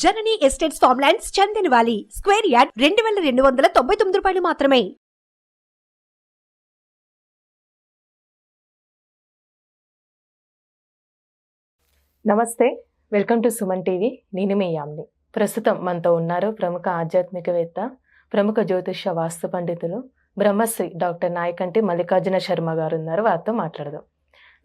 జననీ estates farmlands చందనవాలి square yard 2299 రూపాయలు మాత్రమే. నమస్తే, వెల్కమ్ టు సుమన్ టీవీ. నేను మీ యామ్ని. ప్రస్తుతం మనతో ఉన్నారు ప్రముఖ ఆధ్యాత్మికవేత్త, ప్రముఖ జ్యోతిష వాస్తు పండితులు బ్రహ్మశ్రీ డాక్టర్ నాయకంటి మల్లికార్జున శర్మ గారు ఉన్నారు. వారితో మాట్లాడదాం.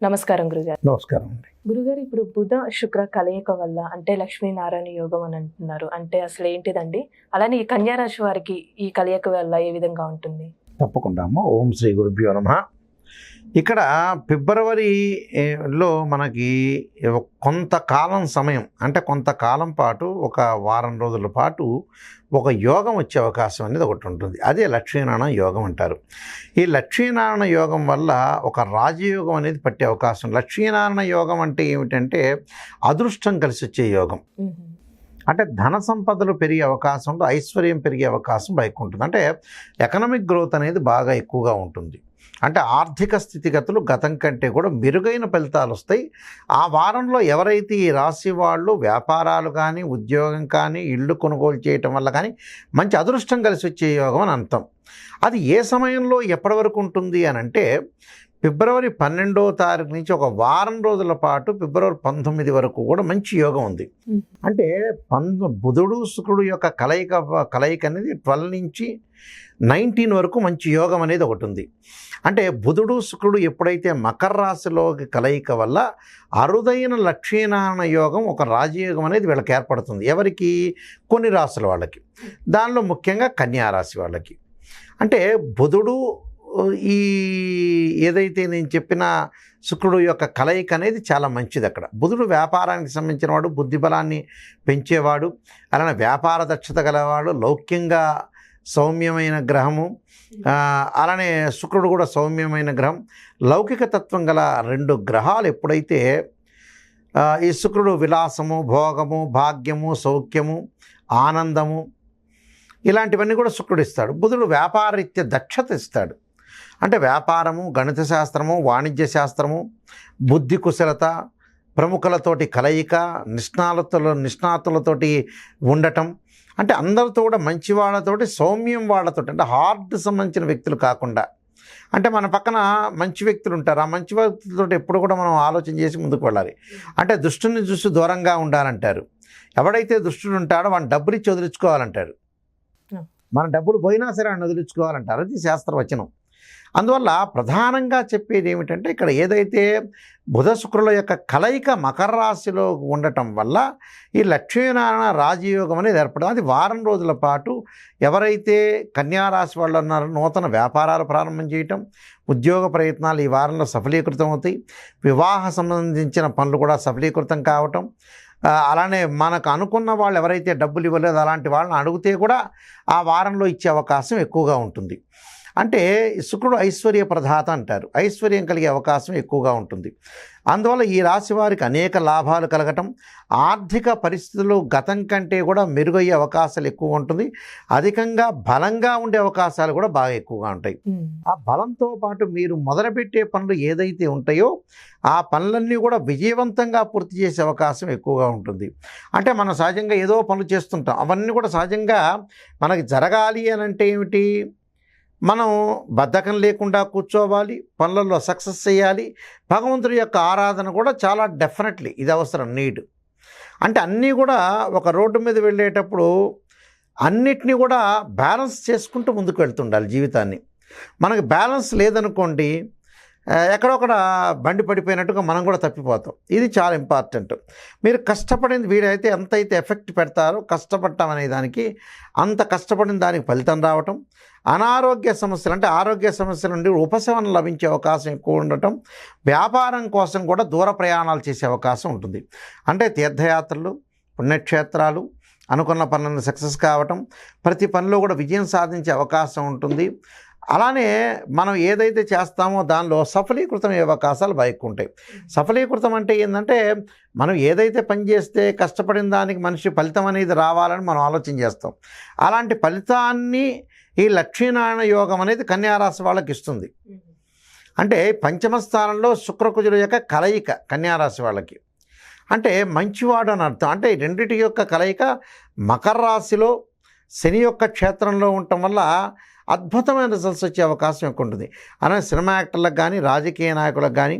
నమస్కారం గురుగారు. నమస్కారం అండి. గురుగారు, ఇప్పుడు బుధ శుక్ర కలయిక వల్ల అంటే లక్ష్మీనారాయణ యోగం అని అంటున్నారు. అంటే అసలు ఏంటిదండి? అలానే ఈ కన్యా రాశి వారికి ఈ కలయిక వల్ల ఏ విధంగా ఉంటుంది? తప్పకుండా అమ్మ. ఓం శ్రీ గురుభ్యో నమః. ఇక్కడ ఫిబ్రవరిలో మనకి కొంతకాలం సమయం, అంటే కొంతకాలం పాటు ఒక వారం రోజుల పాటు ఒక యోగం వచ్చే అవకాశం అనేది ఒకటి ఉంటుంది. అదే లక్ష్మీనారాయణ యోగం అంటారు. ఈ లక్ష్మీనారాయణ యోగం వల్ల ఒక రాజయోగం అనేది పట్టే అవకాశం. లక్ష్మీనారాయణ యోగం అంటే ఏమిటంటే అదృష్టం కలిసి వచ్చే యోగం. అంటే ధన సంపదలు పెరిగే అవకాశం, ఐశ్వర్యం పెరిగే అవకాశం బయటకు ఉంటుంది. అంటే ఎకనామిక్ గ్రోత్ అనేది బాగా ఎక్కువగా ఉంటుంది. అంటే ఆర్థిక స్థితిగతులు గతం కంటే కూడా మెరుగైన ఫలితాలు వస్తాయి. ఆ వారంలో ఎవరైతే ఈ రాశి వాళ్ళు వ్యాపారాలు కానీ, ఉద్యోగం కానీ, ఇళ్ళు కొనుగోలు చేయటం వల్ల కానీ మంచి అదృష్టం కలిసి వచ్చే యోగం అని అంటాం. అది ఏ సమయంలో ఎప్పటి వరకు ఉంటుంది అని అంటే ఫిబ్రవరి 12వ తారీఖు నుంచి ఒక వారం రోజుల పాటు ఫిబ్రవరి 19 వరకు కూడా మంచి యోగం ఉంది. అంటే బుధుడు శుక్రుడు యొక్క కలయిక అనేది 12 నుంచి 19 వరకు మంచి యోగం అనేది ఒకటి ఉంది. అంటే బుధుడు శుక్రుడు ఎప్పుడైతే మకర రాశిలోకి కలయిక వల్ల అరుదైన లక్ష్మీనారాయణ యోగం, ఒక రాజయోగం అనేది వీళ్ళకి ఏర్పడుతుంది. ఎవరికి? కొన్ని రాశుల వాళ్ళకి. దానిలో ముఖ్యంగా కన్యా రాశి వాళ్ళకి. అంటే బుధుడు ఈ ఏదైతే నేను చెప్పిన శుక్రుడు యొక్క కలయిక అనేది చాలా మంచిది. అక్కడ బుధుడు వ్యాపారానికి సంబంధించిన వాడు, బుద్ధిబలాన్ని పెంచేవాడు, అలానే వ్యాపార దక్షత గలవాడు, లౌక్యంగా సౌమ్యమైన గ్రహము. అలానే శుక్రుడు కూడా సౌమ్యమైన గ్రహం. లౌకిక తత్వం గల రెండు గ్రహాలు ఎప్పుడైతే ఈ శుక్రుడు విలాసము, భోగము, భాగ్యము, సౌఖ్యము, ఆనందము ఇలాంటివన్నీ కూడా శుక్రుడు ఇస్తాడు. బుధుడు వ్యాపారరీత్యా దక్షత ఇస్తాడు. అంటే వ్యాపారము, గణిత శాస్త్రము, వాణిజ్య శాస్త్రము, బుద్ధి కుశలత, ప్రముఖులతోటి కలయిక, నిష్ణాతులతోటి ఉండటం, అంటే అందరితో కూడా మంచి వాళ్ళతోటి, సౌమ్యం వాళ్ళతోటి, అంటే హార్ట్ సంబంధించిన వ్యక్తులు కాకుండా, అంటే మన పక్కన మంచి వ్యక్తులు ఉంటారు. ఆ మంచి వ్యక్తులతో ఎప్పుడు కూడా మనం ఆలోచన చేసి ముందుకు వెళ్ళాలి. అంటే దుష్టుని చూసి దూరంగా ఉండాలంటారు. ఎవడైతే దుష్టుడు ఉంటాడో వాడిని డబ్బులు ఇచ్చి వదిలించుకోవాలంటారు. మన డబ్బులు పోయినా సరే వాడిని వదిలించుకోవాలంటారు. అది శాస్త్రవచనం. అందువల్ల ప్రధానంగా చెప్పేది ఏమిటంటే ఇక్కడ ఏదైతే బుధ శుక్రుల యొక్క కలయిక మకర రాశిలో ఉండటం వల్ల ఈ లక్ష్మీనారాయణ రాజయోగం అనేది ఏర్పడుతుంది. అది వారం రోజుల పాటు ఎవరైతే కన్యారాశి వాళ్ళు ఉన్నారో నూతన వ్యాపారాలు ప్రారంభం చేయటం, ఉద్యోగ ప్రయత్నాలు ఈ వారంలో సఫలీకృతం అవుతాయి. వివాహ సంబంధించిన పనులు కూడా సఫలీకృతం కావటం, అలానే మనకు అనుకున్న వాళ్ళు ఎవరైతే డబ్బులు ఇవ్వలేదు అలాంటి వాళ్ళని అడిగితే కూడా ఆ వారంలో ఇచ్చే అవకాశం ఎక్కువగా ఉంటుంది. అంటే శుక్రుడు ఐశ్వర్య ప్రదాత అంటారు. ఐశ్వర్యం కలిగే అవకాశం ఎక్కువగా ఉంటుంది. అందువల్ల ఈ రాశి వారికి అనేక లాభాలు కలగటం, ఆర్థిక పరిస్థితులు గతం కంటే కూడా మెరుగయ్యే అవకాశాలు ఎక్కువ ఉంటుంది. అధికంగా బలంగా ఉండే అవకాశాలు కూడా బాగా ఎక్కువగా ఉంటాయి. ఆ బలంతో పాటు మీరు మొదలుపెట్టే పనులు ఏదైతే ఉంటాయో ఆ పనులన్నీ కూడా విజయవంతంగా పూర్తి చేసే అవకాశం ఎక్కువగా ఉంటుంది. అంటే మనం సహజంగా ఏదో పనులు చేస్తుంటాం, అవన్నీ కూడా సహజంగా మనకి జరగాలి అని అంటే ఏమిటి? మనం బద్ధకం లేకుండా కూర్చోవాలి, పనులలో సక్సెస్ చేయాలి. భగవంతుడి యొక్క ఆరాధన కూడా చాలా డెఫినెట్లీ ఇది అవసరం, నీడ్. అంటే అన్నీ కూడా ఒక రోడ్డు మీద వెళ్ళేటప్పుడు అన్నిటినీ కూడా బ్యాలెన్స్ చేసుకుంటూ ముందుకు వెళ్తుండాలి జీవితాన్ని. మనకు బ్యాలెన్స్ లేదనుకోండి, ఎక్కడొక్కడ బండి పడిపోయినట్టుగా మనం కూడా తప్పిపోతాం. ఇది చాలా ఇంపార్టెంట్. మీరు కష్టపడింది వీడైతే ఎంతైతే ఎఫెక్ట్ పెడతారో కష్టపడటం అనే దానికి, అంత కష్టపడిన దానికి ఫలితం రావటం, అనారోగ్య సమస్యలు అంటే ఆరోగ్య సమస్యల నుండి ఉపశమనం లభించే అవకాశం ఎక్కువ ఉండటం, వ్యాపారం కోసం కూడా దూర ప్రయాణాలు చేసే అవకాశం ఉంటుంది. అంటే తీర్థయాత్రలు, పుణ్యక్షేత్రాలు, అనుకున్న పనులను సక్సెస్ కావటం, ప్రతి పనిలో కూడా విజయం సాధించే అవకాశం ఉంటుంది. అలానే మనం ఏదైతే చేస్తామో దానిలో సఫలీకృతం అయ్యే అవకాశాలు బాగా ఉంటాయి. సఫలీకృతం అంటే ఏంటంటే మనం ఏదైతే పని చేస్తే కష్టపడిన దానికి మనిషి ఫలితం అనేది రావాలని మనం ఆలోచన చేస్తాం. అలాంటి ఫలితాన్ని ఈ లక్ష్మీనారాయణ యోగం అనేది కన్యారాశి వాళ్ళకి ఇస్తుంది. అంటే పంచమ స్థానంలో శుక్రకుజుల యొక్క కలయిక కన్యారాశి వాళ్ళకి. అంటే మంచివాడు అని అర్థం. అంటే ఈ రెండిటి యొక్క కలయిక మకర రాశిలో శని యొక్క క్షేత్రంలో ఉండటం వల్ల అద్భుతమైన రిజల్ట్స్ వచ్చే అవకాశం ఎక్కువ ఉంటుంది. అలానే సినిమా యాక్టర్లకు కానీ, రాజకీయ నాయకులకు కానీ,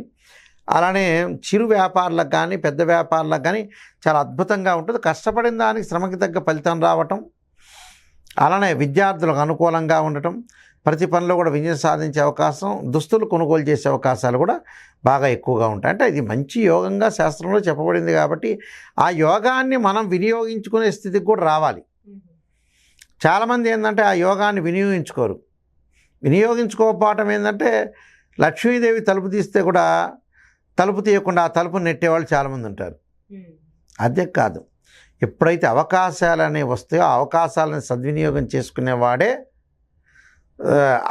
అలానే చిరు వ్యాపారులకు కానీ, పెద్ద వ్యాపారులకు కానీ చాలా అద్భుతంగా ఉంటుంది. కష్టపడిన దానికి శ్రమకి తగ్గ ఫలితం రావటం, అలానే విద్యార్థులకు అనుకూలంగా ఉండటం, ప్రతి పనిలో కూడా విజయం సాధించే అవకాశం, దుస్తులు కొనుగోలు చేసే అవకాశాలు కూడా బాగా ఎక్కువగా ఉంటాయి. అంటే ఇది మంచి యోగంగా శాస్త్రంలో చెప్పబడింది కాబట్టి ఆ యోగాన్ని మనం వినియోగించుకునే స్థితికి కూడా రావాలి. చాలామంది ఏంటంటే ఆ యోగాన్ని వినియోగించుకోరు. వినియోగించుకోకపోవటం ఏంటంటే లక్ష్మీదేవి తలుపు తీస్తే కూడా తలుపు తీయకుండా ఆ తలుపు నెట్టేవాళ్ళు చాలామంది ఉంటారు. అదే కాదు, ఎప్పుడైతే అవకాశాలు అనేవి వస్తాయో ఆ అవకాశాలను సద్వినియోగం చేసుకునేవాడే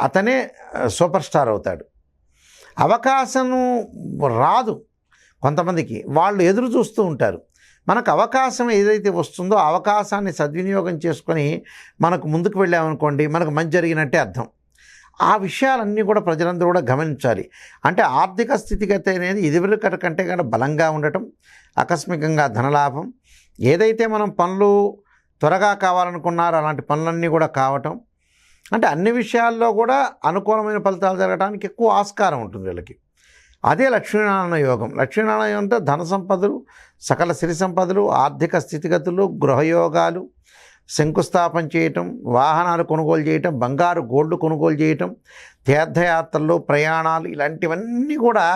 అతనే సూపర్ స్టార్ అవుతాడు. అవకాశం రాదు కొంతమందికి, వాళ్ళు ఎదురు చూస్తూ ఉంటారు. మనకు అవకాశం ఏదైతే వస్తుందో ఆ అవకాశాన్ని సద్వినియోగం చేసుకొని మనకు ముందుకు వెళ్ళామనుకోండి, మనకు మంచి జరిగినట్టే అర్థం. ఆ విషయాలన్నీ కూడా ప్రజలందరూ కూడా గమనించాలి. అంటే ఆర్థిక స్థితిగతి అనేది ఇదివరకటి కంటే కన్నా బలంగా ఉండటం, ఆకస్మికంగా ధనలాభం, ఏదైతే మనం పనులు త్వరగా కావాలనుకున్నారో అలాంటి పనులన్నీ కూడా కావటం, అంటే అన్ని విషయాల్లో కూడా అనుకూలమైన ఫలితాలు జరగడానికి ఎక్కువ ఆస్కారం ఉంటుంది వీళ్ళకి. అదే లక్ష్మీనారాయణ యోగం. లక్ష్మీనారాయణ యోగం అంటే ధన సంపదలు, సకల సిరి సంపదలు, ఆర్థిక స్థితిగతులు, గృహయోగాలు, శంకుస్థాపన చేయటం, వాహనాలు కొనుగోలు చేయటం, బంగారు గోల్డ్ కొనుగోలు చేయటం, తీర్థయాత్రలు, ప్రయాణాలు, ఇలాంటివన్నీ కూడా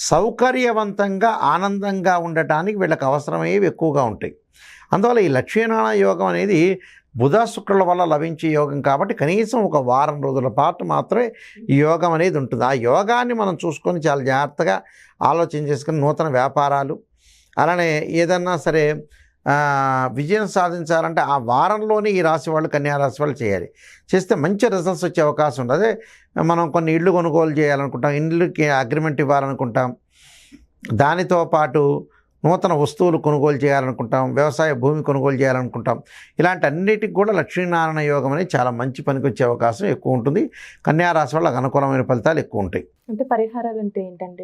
సౌకర్యవంతంగా ఆనందంగా ఉండటానికి వీళ్ళకి అవసరమయ్యేవి ఎక్కువగా ఉంటాయి. అందువల్ల ఈ లక్ష్మీనారాయణ యోగం అనేది బుధ శుక్రుల వల్ల లభించే యోగం కాబట్టి కనీసం ఒక వారం రోజుల పాటు మాత్రమే ఈ యోగం అనేది ఉంటుంది. ఆ యోగాన్ని మనం చూసుకొని చాలా జాగ్రత్తగా ఆలోచన చేసుకుని నూతన వ్యాపారాలు, అలానే ఏదన్నా సరే విజయం సాధించాలంటే ఆ వారంలోనే ఈ రాశి వాళ్ళు, కన్యా రాశి వాళ్ళు చేయాలి. చేస్తే మంచి రిజల్ట్స్ వచ్చే అవకాశం ఉంటుంది. అదే మనం కొన్ని ఇళ్ళు కొనుగోలు చేయాలనుకుంటాం, ఇళ్ళకి అగ్రిమెంట్ ఇవ్వాలనుకుంటాం, దానితో పాటు నూతన వస్తువులు కొనుగోలు చేయాలనుకుంటాం, వ్యవసాయ భూమి కొనుగోలు చేయాలనుకుంటాం. ఇలాంటి అన్నిటికి కూడా లక్ష్మీనారాయణ యోగం అనేది చాలా మంచి పనికి వచ్చే అవకాశం ఎక్కువ ఉంటుంది. కన్యా రాశి వాళ్ళకి అనుకూలమైన ఫలితాలు ఎక్కువ ఉంటాయి. అంటే పరిహారాలు అంటే ఏంటంటే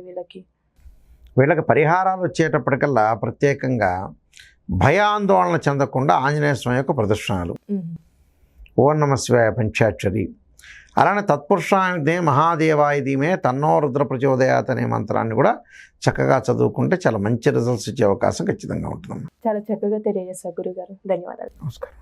వీళ్ళకి పరిహారాలు వచ్చేటప్పటికల్లా ప్రత్యేకంగా భయాందోళన చెందకుండా ఆంజనేయ స్వామి యొక్క ప్రదర్శనలు, ఓం నమ శివాయ పంచాక్షరి, అలానే తత్పురుషాయుధే మహాదేవాయ ధీమే తన్నో రుద్ర ప్రచోదయాత్ అనే మంత్రాన్ని కూడా చక్కగా చదువుకుంటే చాలా మంచి రిజల్ట్స్ ఇచ్చే అవకాశం ఖచ్చితంగా ఉంటుంది. చాలా చక్కగా తెలియజేశారు గురుగారు. ధన్యవాదాలు. నమస్కారం.